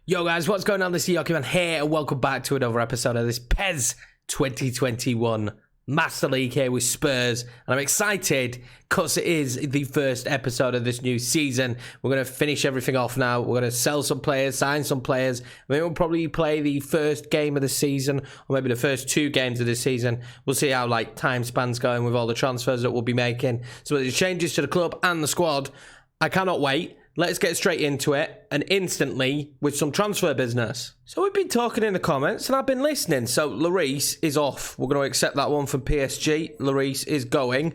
Yo guys, what's going on? This is Yokiman here and welcome back to another episode of this PES 2021 Master League here with Spurs. And I'm excited because it is the first episode of this new season. We're going to finish everything off now. We're going to sell some players, sign some players. Maybe we'll probably play the first game of the season or maybe the first two games of the season. We'll see how time span's going with all the transfers that we'll be making. So there's changes to the club and the squad. I cannot wait. Let's get straight into it, and instantly with some transfer business. So we've been talking in the comments, and I've been listening. So Lloris is off. We're going to accept that one from PSG. Lloris is going.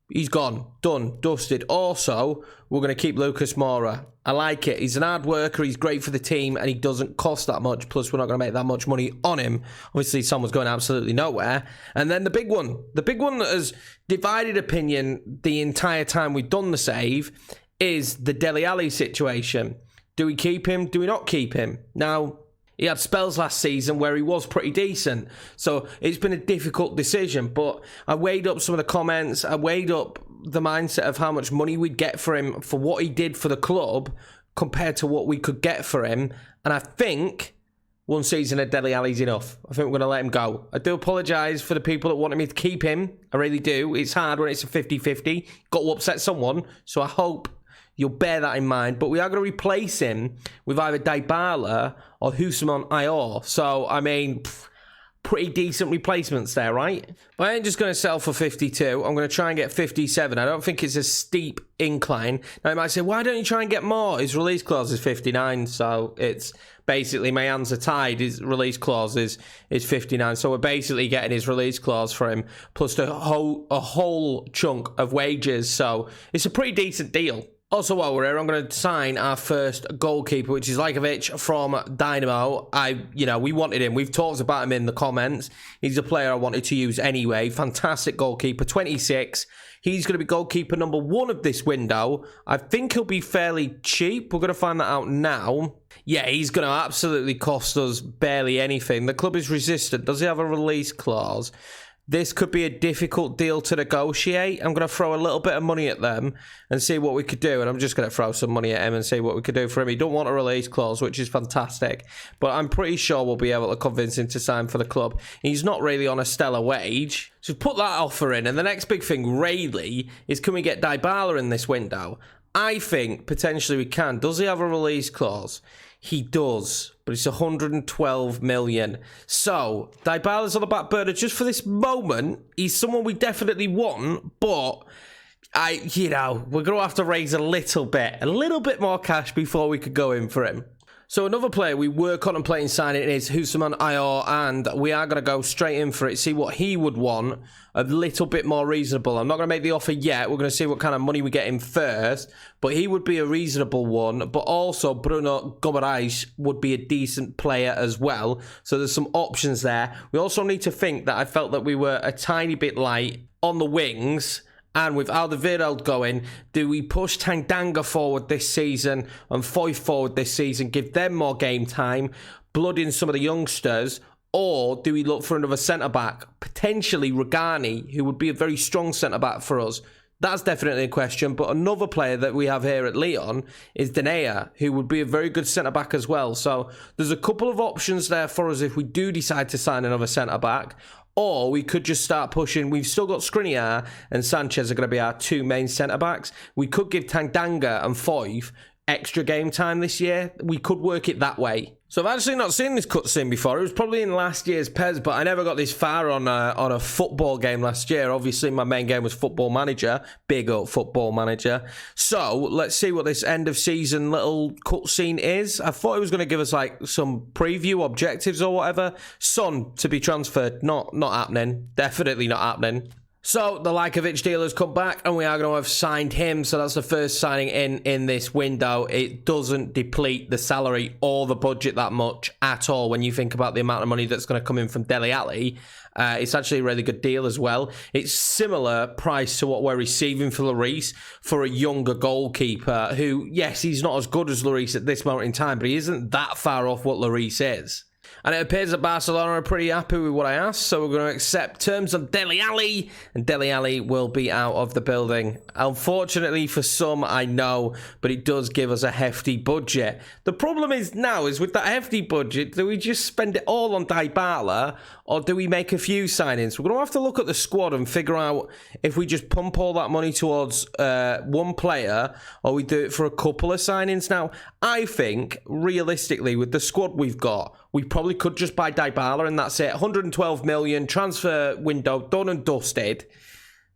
He's gone. Done. Dusted. Also, we're going to keep Lucas Moura. I like it. He's an hard worker. He's great for the team, and he doesn't cost that much. Plus, we're not going to make that much money on him. Obviously, someone's going absolutely nowhere. And then the big one that has divided opinion the entire time we've done the save is the Dele Alli situation. Do we keep him? Do we not keep him? Now, he had spells last season where he was pretty decent. So it's been a difficult decision. But I weighed up some of the comments. I weighed up the mindset of how much money we'd get for him for what he did for the club compared to what we could get for him. And I think one season of Dele Alli's enough. I think we're going to let him go. I do apologise for the people that wanted me to keep him. I really do. It's hard when it's a 50-50. Got to upset someone. So I hope you'll bear that in mind. But we are going to replace him with either Dybala or Husman Ayor. So, I mean, pretty decent replacements there, right? But I ain't just going to sell for 52. I'm going to try and get 57. I don't think it's a steep incline. Now, you might say, why don't you try and get more? His release clause is 59. So, it's basically my hands are tied. His release clause is 59. So, we're basically getting his release clause for him plus a whole chunk of wages. So, it's a pretty decent deal. Also, while we're here, I'm going to sign our first goalkeeper, which is Likovic from Dynamo. We wanted him. We've talked about him in the comments. He's a player I wanted to use anyway. Fantastic goalkeeper, 26. He's going to be goalkeeper number 1 of this window. I think he'll be fairly cheap. We're going to find that out now. Yeah, he's going to absolutely cost us barely anything. The club is resistant. Does he have a release clause? This could be a difficult deal to negotiate. I'm going to throw a little bit of money at them and see what we could do. And I'm just going to throw some money at him and see what we could do for him. He don't want a release clause, which is fantastic. But I'm pretty sure we'll be able to convince him to sign for the club. He's not really on a stellar wage. So put that offer in. And the next big thing, really, is can we get Dybala in this window? I think potentially we can. Does he have a release clause? He does, but it's 112 million. So, Dybala's on the back burner just for this moment. He's someone we definitely want, but we're going to have to raise a little bit more cash before we could go in for him. So another player we were contemplating signing is Husman Ayor, and we are going to go straight in for it, see what he would want, a little bit more reasonable. I'm not going to make the offer yet. We're going to see what kind of money we get in first, but he would be a reasonable one. But also Bruno Guimaraes would be a decent player as well. So there's some options there. We also need to think that I felt that we were a tiny bit light on the wings. And with Alderweireld going, do we push Tanganga forward this season and Foyth forward this season, give them more game time, blood in some of the youngsters, or do we look for another centre-back, potentially Rugani, who would be a very strong centre-back for us? That's definitely a question, but another player that we have here at Lyon is Denea, who would be a very good centre-back as well. So there's a couple of options there for us if we do decide to sign another centre-back. Or we could just start pushing. We've still got Skriniar and Sanchez are going to be our two main centre-backs. We could give Tanganga and Foyth extra game time this year. We could work it that way. So I've actually not seen this cutscene before. It was probably in last year's PES, but I never got this far on a football game last year. Obviously, my main game was Football Manager. Big up Football Manager. So let's see what this end of season little cutscene is. I thought it was going to give us some preview objectives or whatever. Son to be transferred. Not happening. Definitely not happening. So the Likovic deal has come back and we are going to have signed him. So that's the first signing in this window. It doesn't deplete the salary or the budget that much at all when you think about the amount of money that's going to come in from Dele Alli. It's actually a really good deal as well. It's similar price to what we're receiving for Lloris for a younger goalkeeper who, yes, he's not as good as Lloris at this moment in time, but he isn't that far off what Lloris is. And it appears that Barcelona are pretty happy with what I asked, so we're going to accept terms on Dele Alli, and Dele Alli will be out of the building. Unfortunately for some, I know, but it does give us a hefty budget. The problem is now, is with that hefty budget, do we just spend it all on Dybala, or do we make a few signings? We're going to have to look at the squad and figure out if we just pump all that money towards one player, or we do it for a couple of signings. Now, I think, realistically, with the squad we've got, we probably could just buy Dybala and that's it. 112 million, transfer window, done and dusted.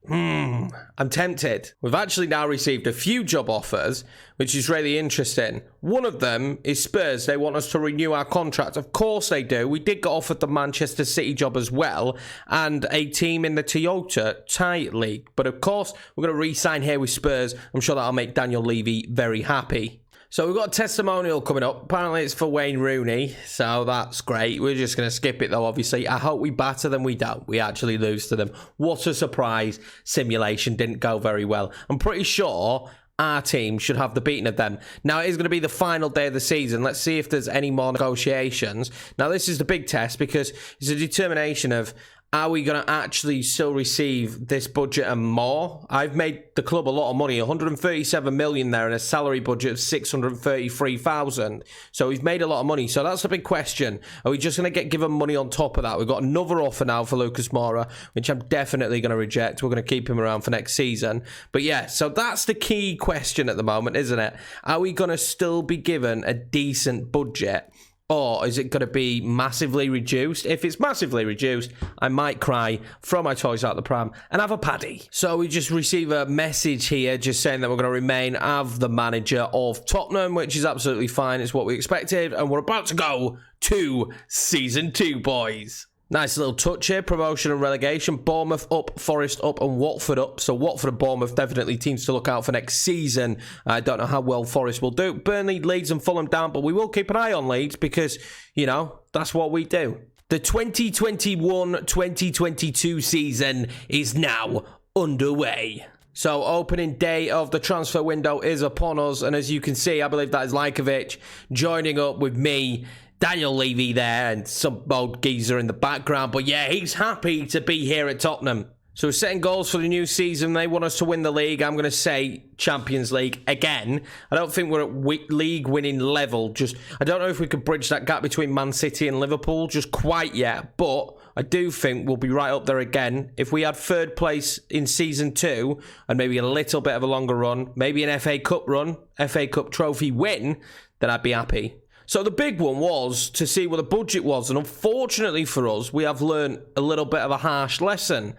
I'm tempted. We've actually now received a few job offers, which is really interesting. One of them is Spurs. They want us to renew our contract. Of course they do. We did get offered the Manchester City job as well, and a team in the Toyota League. But of course, we're going to re-sign here with Spurs. I'm sure that'll make Daniel Levy very happy. So we've got a testimonial coming up. Apparently it's for Wayne Rooney, so that's great. We're just going to skip it though, obviously. I hope we batter them. We don't. We actually lose to them. What a surprise. Simulation didn't go very well. I'm pretty sure our team should have the beating of them. Now, it is going to be the final day of the season. Let's see if there's any more negotiations. Now, this is the big test because it's a determination of, are we going to actually still receive this budget and more? I've made the club a lot of money, 137 million there and a salary budget of 633,000. So we've made a lot of money. So that's the big question. Are we just going to get given money on top of that? We've got another offer now for Lucas Moura, which I'm definitely going to reject. We're going to keep him around for next season. But yeah, so that's the key question at the moment, isn't it? Are we going to still be given a decent budget? Or is it going to be massively reduced? If it's massively reduced, I might cry, throw my toys out the pram, and have a paddy. So we just receive a message here just saying that we're going to remain as the manager of Tottenham, which is absolutely fine. It's what we expected. And we're about to go to Season 2, boys. Nice little touch here, promotion and relegation. Bournemouth up, Forest up, and Watford up. So Watford and Bournemouth definitely teams to look out for next season. I don't know how well Forest will do. Burnley, Leeds and Fulham down, but we will keep an eye on Leeds because, you know, that's what we do. The 2021-2022 season is now underway. So opening day of the transfer window is upon us. And as you can see, I believe that is Lajkovic joining up with me, Daniel Levy there, and some old geezer in the background. But yeah, he's happy to be here at Tottenham. So we're setting goals for the new season. They want us to win the league. I'm going to say Champions League again. I don't think we're at league winning level. I don't know if we could bridge that gap between Man City and Liverpool just quite yet. But I do think we'll be right up there again. If we had third place in Season 2 and maybe a little bit of a longer run, maybe an FA Cup run, FA Cup trophy win, then I'd be happy. So the big one was to see what the budget was. And unfortunately for us, we have learned a little bit of a harsh lesson.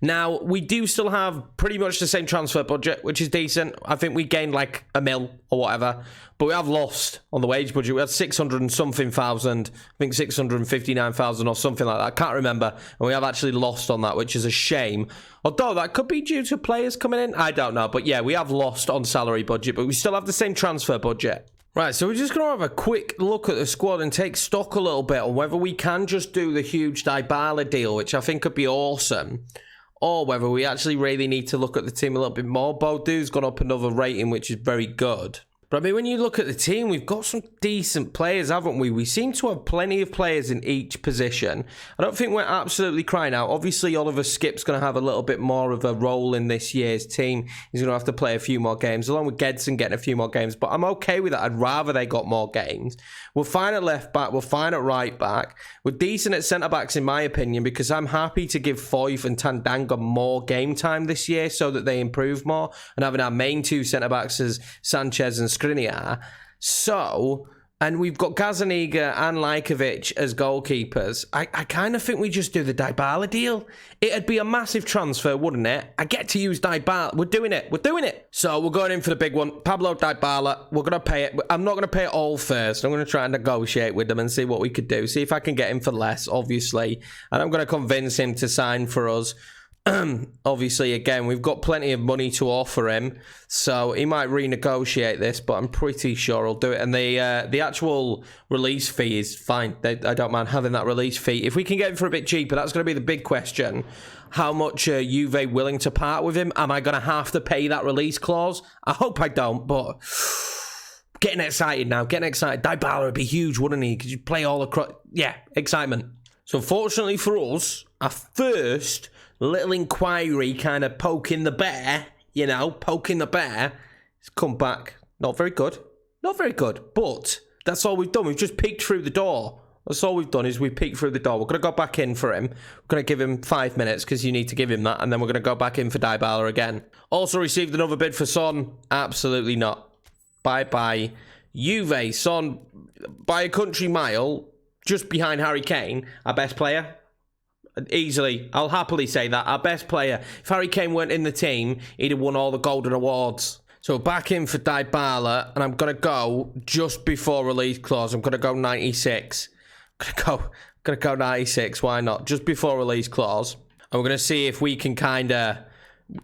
Now, we do still have pretty much the same transfer budget, which is decent. I think we gained like £1 million or whatever. But we have lost on the wage budget. We had 600 and something thousand. I think 659,000 or something like that. I can't remember. And we have actually lost on that, which is a shame. Although that could be due to players coming in. I don't know. But yeah, we have lost on salary budget. But we still have the same transfer budget. Right, so we're just going to have a quick look at the squad and take stock a little bit on whether we can just do the huge Dybala deal, which I think could be awesome, or whether we actually really need to look at the team a little bit more. Bodu's gone up another rating, which is very good. But I mean, when you look at the team, we've got some decent players, haven't we? We seem to have plenty of players in each position. I don't think we're absolutely crying out. Obviously, Oliver Skipp's going to have a little bit more of a role in this year's team. He's going to have to play a few more games, along with Gedson getting a few more games. But I'm okay with that. I'd rather they got more games. We're fine at left back. We're fine at right back. We're decent at centre backs, in my opinion, because I'm happy to give Foyth and Tandanga more game time this year so that they improve more. And having our main two centre backs as Sanchez and Skriniar. So, and we've got Gazzaniga and Lajkovic as goalkeepers. I kind of think we just do the Dybala deal. It'd be a massive transfer, wouldn't it? I get to use Dybala. We're doing it. We're doing it. So we're going in for the big one. Pablo Dybala. We're going to pay it. I'm not going to pay it all first. I'm going to try and negotiate with them and see what we could do. See if I can get him for less, obviously. And I'm going to convince him to sign for us. Obviously, again, we've got plenty of money to offer him, so he might renegotiate this, but I'm pretty sure he'll do it. And the actual release fee is fine. I don't mind having that release fee. If we can get him for a bit cheaper, that's going to be the big question. How much are Juve willing to part with him? Am I going to have to pay that release clause? I hope I don't, but Getting excited now. Getting excited. Dybala would be huge, wouldn't he? Because you play all across. Yeah, excitement. So fortunately for us, our first little inquiry kind of poking the bear, it's come back. Not very good. Not very good. But that's all we've done. We've just peeked through the door. That's all we've done is we peeked through the door. We're going to go back in for him. We're going to give him 5 minutes because you need to give him that. And then we're going to go back in for Dybala again. Also received another bid for Son. Absolutely not. Bye-bye. Juve, Son, by a country mile, just behind Harry Kane, our best player. Easily. I'll happily say that. Our best player. If Harry Kane weren't in the team, he'd have won all the golden awards. So back in for Dybala, and I'm going to go just before release clause. I'm going to go 96. I'm going to go 96. Why not? Just before release clause. And we're going to see if we can kind of,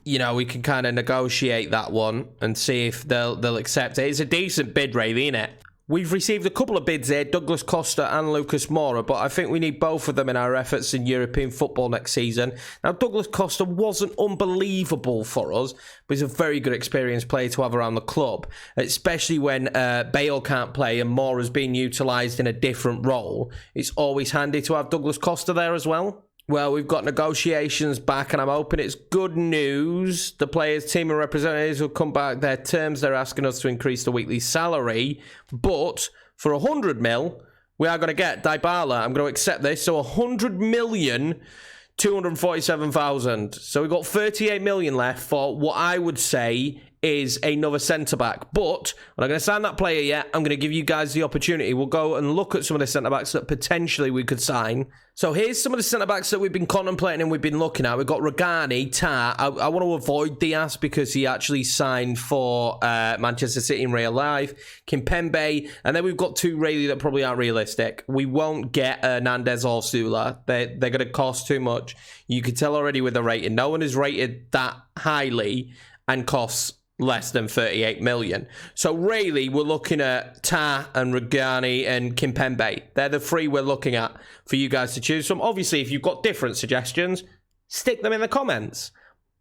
negotiate that one and see if they'll accept it. It's a decent bid, really, isn't it? We've received a couple of bids here, Douglas Costa and Lucas Moura, but I think we need both of them in our efforts in European football next season. Now, Douglas Costa wasn't unbelievable for us, but he's a very good experienced player to have around the club, especially when Bale can't play and Moura's being utilised in a different role. It's always handy to have Douglas Costa there as well. Well, we've got negotiations back, and I'm hoping it's good news. The players' team and representatives will come back. Their terms, they're asking us to increase the weekly salary. But for 100 mil, we are going to get Dybala. I'm going to accept this. So 100,247,000. So we've got 38 million left for what I would say is another centre-back. But I'm not going to sign that player yet. I'm going to give you guys the opportunity. We'll go and look at some of the centre-backs that potentially we could sign. So here's some of the centre-backs that we've been contemplating and we've been looking at. We've got Regani, Tar. I want to avoid Diaz because he actually signed for Manchester City in real life. Kimpembe. And then we've got two really that probably aren't realistic. We won't get Hernandez or Sula. They're going to cost too much. You can tell already with the rating. No one is rated that highly and costs less than 38 million. So really, we're looking at Ta and Regani and Kimpembe. They're the three we're looking at for you guys to choose from. Obviously, if you've got different suggestions, stick them in the comments.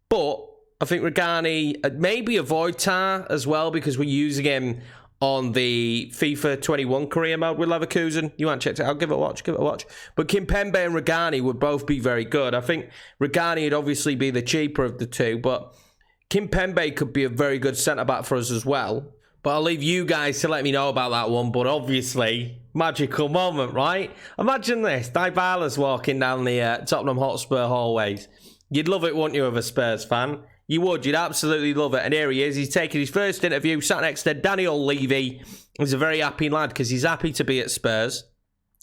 But I think Regani, maybe avoid Ta as well because we're using him on the FIFA 21 career mode with Leverkusen. You haven't checked it out. Give it a watch. But Kimpembe and Regani would both be very good. I think Regani would obviously be the cheaper of the two, but Kimpembe could be a very good centre-back for us as well. But I'll leave you guys to let me know about that one. But obviously, magical moment, right? Imagine this. Dybala's walking down the Tottenham Hotspur hallways. You'd love it, wouldn't you, as a Spurs fan? You would. You'd absolutely love it. And here he is. He's taking his first interview, sat next to Daniel Levy. He's a very happy lad because he's happy to be at Spurs.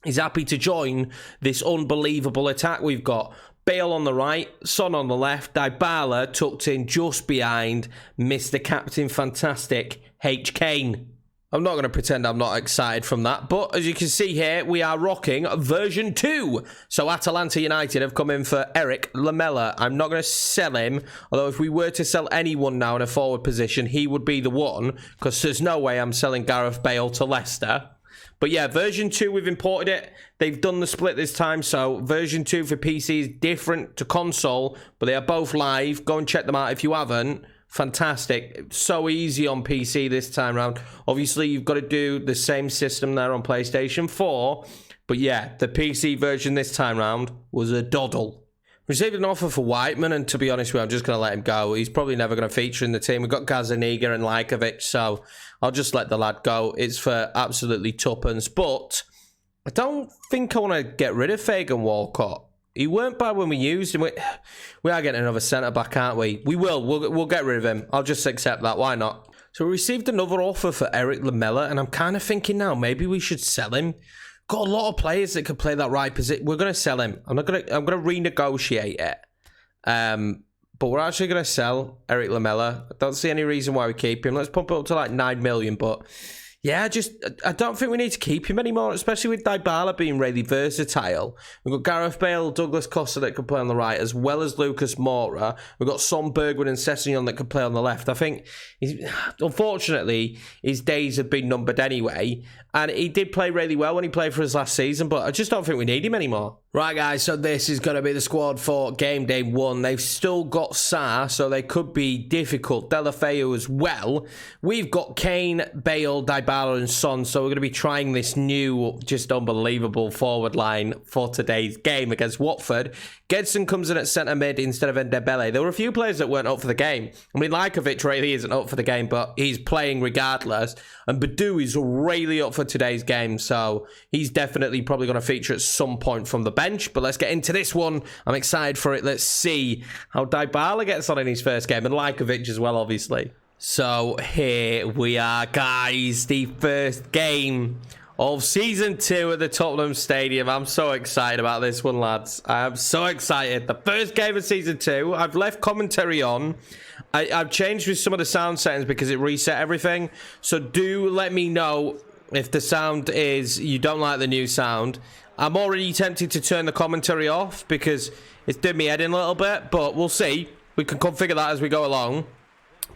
He's happy to join this unbelievable attack we've got. Bale on the right, Son on the left, Dybala tucked in just behind Mr. Captain Fantastic, H. Kane. I'm not going to pretend I'm not excited from that, but as you can see here, we are rocking version 2. So Atalanta United have come in for Eric Lamela. I'm not going to sell him, although if we were to sell anyone now in a forward position, he would be the one, because there's no way I'm selling Gareth Bale to Leicester. But yeah, version 2, we've imported it. They've done the split this time, so version 2 for PC is different to console, but they are both live. Go and check them out if you haven't. Fantastic. It's so easy on PC this time around. Obviously, you've got to do the same system there on PlayStation 4. But yeah, the PC version this time around was a doddle. Received an offer for Whiteman, and to be honest with you, I'm just going to let him go. He's probably never going to feature in the team. We've got Gazaniga and Lajkovic, so I'll just let the lad go. It's for absolutely tuppence. But I don't think I want to get rid of Fagan Walcott. He weren't bad when we used him. We are getting another centre-back, aren't we? We will. We'll get rid of him. I'll just accept that. Why not? So we received another offer for Eric Lamela, and I'm kind of thinking now, maybe we should sell him. Got a lot of players that could play that right position. We're going to sell him. I'm going to renegotiate it. But we're actually going to sell Eric Lamela. I don't see any reason why we keep him. Let's pump it up to like 9 million. But yeah, I don't think we need to keep him anymore, especially with Dybala being really versatile. We've got Gareth Bale, Douglas Costa that can play on the right, as well as Lucas Moura. We've got Son, Bergwijn and Sessegnon that can play on the left. I think, unfortunately, his days have been numbered anyway. And he did play really well when he played for us last season, but I just don't think we need him anymore. Right, guys, so this is going to be the squad for game day 1. They've still got Sarr, so they could be difficult. Delafeu as well. We've got Kane, Bale, Dybala and Son, so we're going to be trying this new, just unbelievable forward line for today's game against Watford. Gedson comes in at centre mid instead of Dembele. There were a few players that weren't up for the game. I mean, Lajkovic really isn't up for the game, but he's playing regardless. And Badu is really up for today's game, so he's definitely probably going to feature at some point from the bench. But let's get into this one. I'm excited for it. Let's see how Dybala gets on in his first game, and Lajkovic as well, obviously. So here we are, guys. The first game of Season 2 at the Tottenham Stadium. I'm so excited about this one, lads. I am so excited. The first game of Season 2. I've left commentary on. I've changed with some of the sound settings because it reset everything. So do let me know if the sound is... you don't like the new sound. I'm already tempted to turn the commentary off because it's doing me head in a little bit, but we'll see. We can configure that as we go along.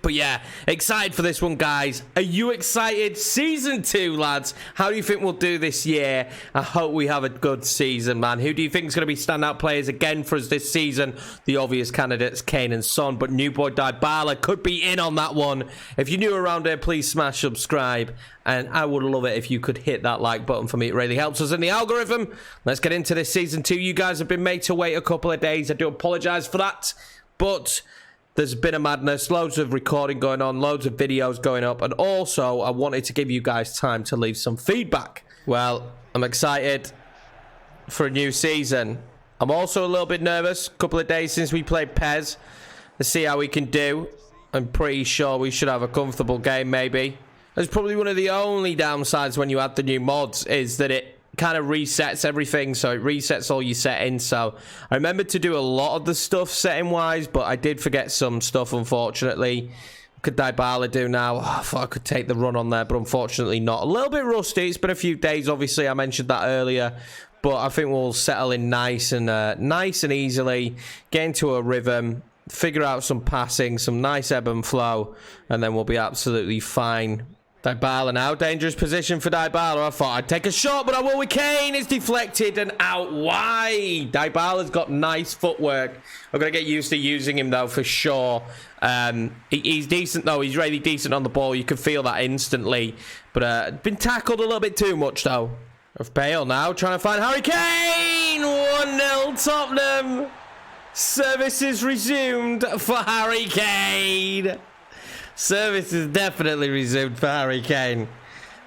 But yeah, excited for this one, guys. Are you excited? Season 2, lads. How do you think we'll do this year? I hope we have a good season, man. Who do you think is going to be standout players again for us this season? The obvious candidates, Kane and Son, but new boy Dybala could be in on that one. If you're new around here, please smash subscribe. And I would love it if you could hit that like button for me. It really helps us in the algorithm. Let's get into this Season 2. You guys have been made to wait a couple of days. I do apologise for that. But... there's been a madness, loads of recording going on, loads of videos going up, and also I wanted to give you guys time to leave some feedback. Well, I'm excited for a new season. I'm also a little bit nervous. A couple of days since we played PES. Let's see how we can do. I'm pretty sure we should have a comfortable game, maybe. That's probably one of the only downsides when you add the new mods, is that it kind of resets everything, so it resets all your settings. So I remembered to do a lot of the stuff setting wise, but I did forget some stuff, unfortunately. What could Dybala do now? Oh, I thought I could take the run on there, but unfortunately not. A little bit rusty. It's been a few days, obviously. I mentioned that earlier, but I think we'll settle in nice and easily, get into a rhythm, figure out some passing, some nice ebb and flow, and then we'll be absolutely fine. Dybala now, dangerous position for Dybala. I thought I'd take a shot, but I will with Kane. It's deflected and out wide. Dybala's got nice footwork. I'm going to get used to using him, though, for sure. He's decent, though. He's really decent on the ball. You can feel that instantly. But been tackled a little bit too much, though. Of Bale now, trying to find Harry Kane. 1-0 Tottenham. Services resumed for Harry Kane. Service is definitely resumed for Harry Kane.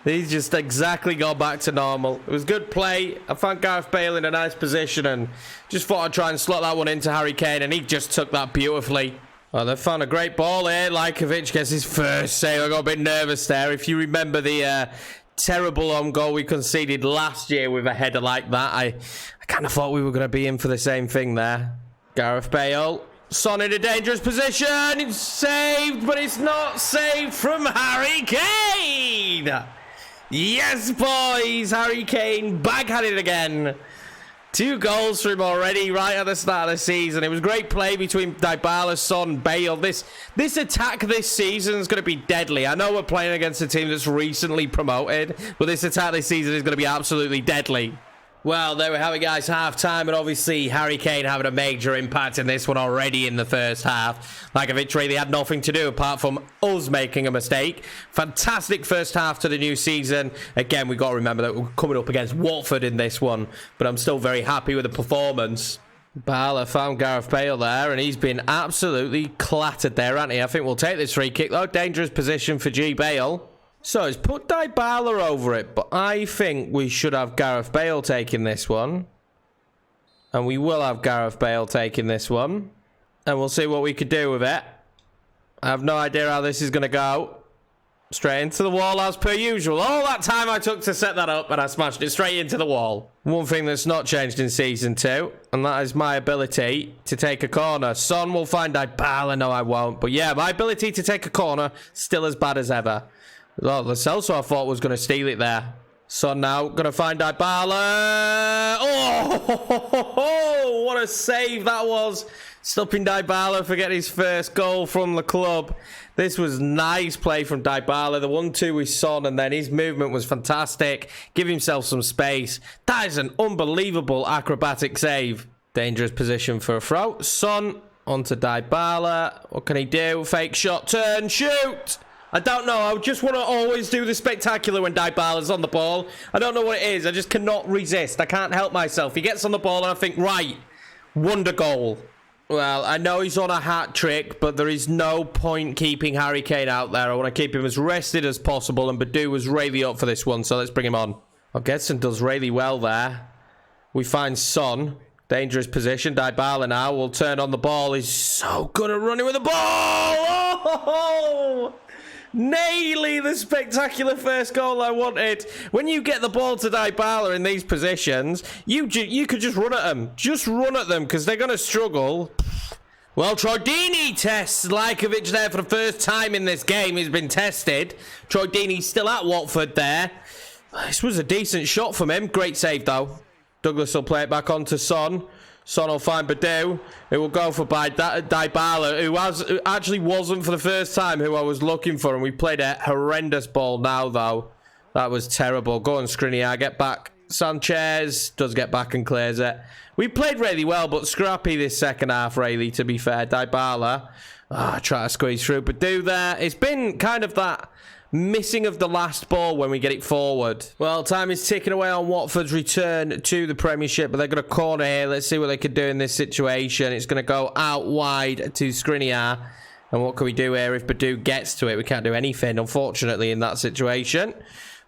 He's just exactly gone back to normal. It was good play. I found Gareth Bale in a nice position and just thought I'd try and slot that one into Harry Kane, and he just took that beautifully. Well, they've found a great ball here. Lajkovic gets his first save. I got a bit nervous there. If you remember the terrible own goal we conceded last year with a header like that, I kind of thought we were going to be in for the same thing there. Gareth Bale. Son in a dangerous position. It's saved, but it's not saved from Harry Kane. Yes, boys. Harry Kane back at it again. 2 goals for him already right at the start of the season. It was great play between Dybala, Son, Bale. This attack this season is going to be deadly. I know we're playing against a team that's recently promoted, but this attack this season is going to be absolutely deadly. Well, there we have it, guys. Half-time, and obviously Harry Kane having a major impact in this one already in the first half. Lajkovic really had nothing to do apart from us making a mistake. Fantastic first half to the new season. Again, we've got to remember that we're coming up against Watford in this one, but I'm still very happy with the performance. Bala found Gareth Bale there, and he's been absolutely clattered there, hasn't he? I think we'll take this free kick, though. Dangerous position for G. Bale. So, he's put Dybala over it, but I think we should have Gareth Bale taking this one. And we will have Gareth Bale taking this one. And we'll see what we could do with it. I have no idea how this is going to go. Straight into the wall as per usual. All that time I took to set that up, and I smashed it straight into the wall. One thing that's not changed in Season 2, and that is my ability to take a corner. Son will find Dybala. No, I won't. But yeah, my ability to take a corner, still as bad as ever. Oh, Lo Celso I thought was going to steal it there. Son now, gonna find Dybala. Oh, what a save that was. Stopping Dybala for getting his first goal from the club. This was nice play from Dybala. The 1-2 with Son, and then his movement was fantastic. Give himself some space. That is an unbelievable acrobatic save. Dangerous position for a throw. Son onto Dybala. What can he do? Fake shot, turn, shoot. I don't know. I just want to always do the spectacular when Dybala's on the ball. I don't know what it is. I just cannot resist. I can't help myself. He gets on the ball and I think, right, wonder goal. Well, I know he's on a hat trick, but there is no point keeping Harry Kane out there. I want to keep him as rested as possible, and Badu was really up for this one, so let's bring him on. Oh, Gedson does really well there. We find Son. Dangerous position. Dybala now will turn on the ball. He's so good at running with the ball. Oh! Nearly the spectacular first goal I wanted. When you get the ball to Dybala in these positions, you could just run at them. Just run at them because they're going to struggle. Well, Troy Deeney tests Lajkovic there for the first time in this game. He's been tested. Troy Deeney's still at Watford there. This was a decent shot from him. Great save, though. Douglas will play it back on to Son. Son will find Badu. It will go for Dybala, who actually wasn't for the first time who I was looking for. And we played a horrendous ball now, though. That was terrible. Go on, Skriniar. Get back. Sanchez does get back and clears it. We played really well, but scrappy this second half, really, to be fair. Dybala. Try to squeeze through. Badu there. It's been kind of that missing of the last ball when we get it forward. Well, time is ticking away on Watford's return to the Premiership, but they're going to corner here. Let's see what they can do in this situation. It's going to go out wide to Skriniar. And what can we do here if Badu gets to it? We can't do anything, unfortunately, in that situation.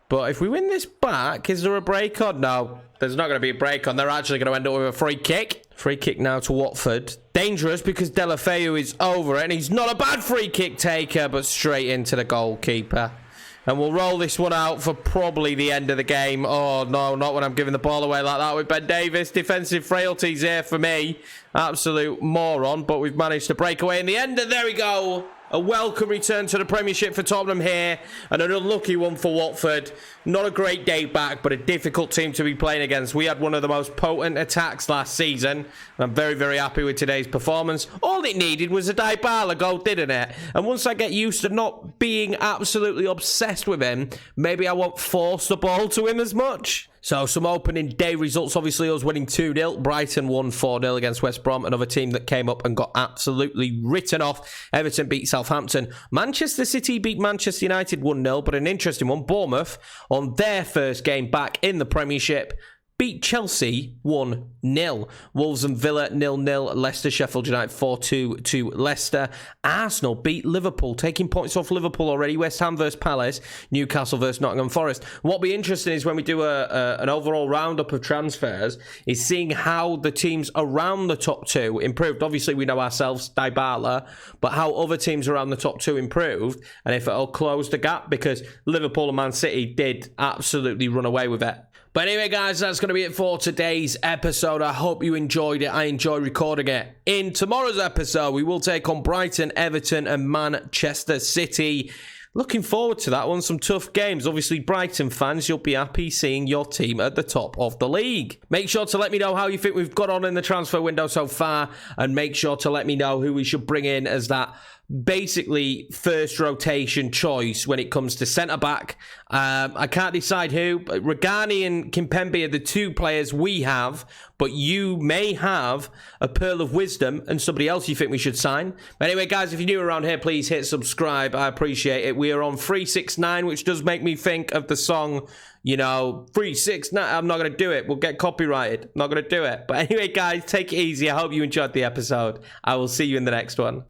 But if we win this back, is there a break on? No, there's not going to be a break on. They're actually going to end up with a free kick. Free kick now to Watford. Dangerous because Deulofeu is over it. And he's not a bad free kick taker, but straight into the goalkeeper. And we'll roll this one out for probably the end of the game. Oh, no, not when I'm giving the ball away like that with Ben Davies. Defensive frailties here for me. Absolute moron, but we've managed to break away in the end. And there we go. A welcome return to the Premiership for Tottenham here. And an unlucky one for Watford. Not a great day back, but a difficult team to be playing against. We had one of the most potent attacks last season. And I'm very, very happy with today's performance. All it needed was a Dybala goal, didn't it? And once I get used to not being absolutely obsessed with him, maybe I won't force the ball to him as much. So some opening day results. Obviously, us winning 2-0. Brighton won 4-0 against West Brom. Another team that came up and got absolutely written off. Everton beat Southampton. Manchester City beat Manchester United 1-0. But an interesting one. Bournemouth, on their first game back in the Premiership, beat Chelsea 1-0. Wolves and Villa 0-0. Leicester, Sheffield United 4-2 to Leicester. Arsenal beat Liverpool, taking points off Liverpool already. West Ham versus Palace. Newcastle versus Nottingham Forest. What'll be interesting is when we do an overall roundup of transfers, is seeing how the teams around the top two improved. Obviously, we know ourselves, Dybala, but how other teams around the top two improved, and if it'll close the gap, because Liverpool and Man City did absolutely run away with it. But anyway, guys, that's going to be it for today's episode. I hope you enjoyed it. I enjoyed recording it. In tomorrow's episode, we will take on Brighton, Everton, and Manchester City. Looking forward to that one. Some tough games. Obviously, Brighton fans, you'll be happy seeing your team at the top of the league. Make sure to let me know how you think we've got on in the transfer window so far. And make sure to let me know who we should bring in as that basically first rotation choice when it comes to centre-back. I can't decide who. Regani and Kimpembe are the two players we have, but you may have a pearl of wisdom and somebody else you think we should sign. But anyway, guys, if you're new around here, please hit subscribe. I appreciate it. We are on 369, which does make me think of the song, you know, 369. I'm not going to do it. We'll get copyrighted. I'm not going to do it. But anyway, guys, take it easy. I hope you enjoyed the episode. I will see you in the next one.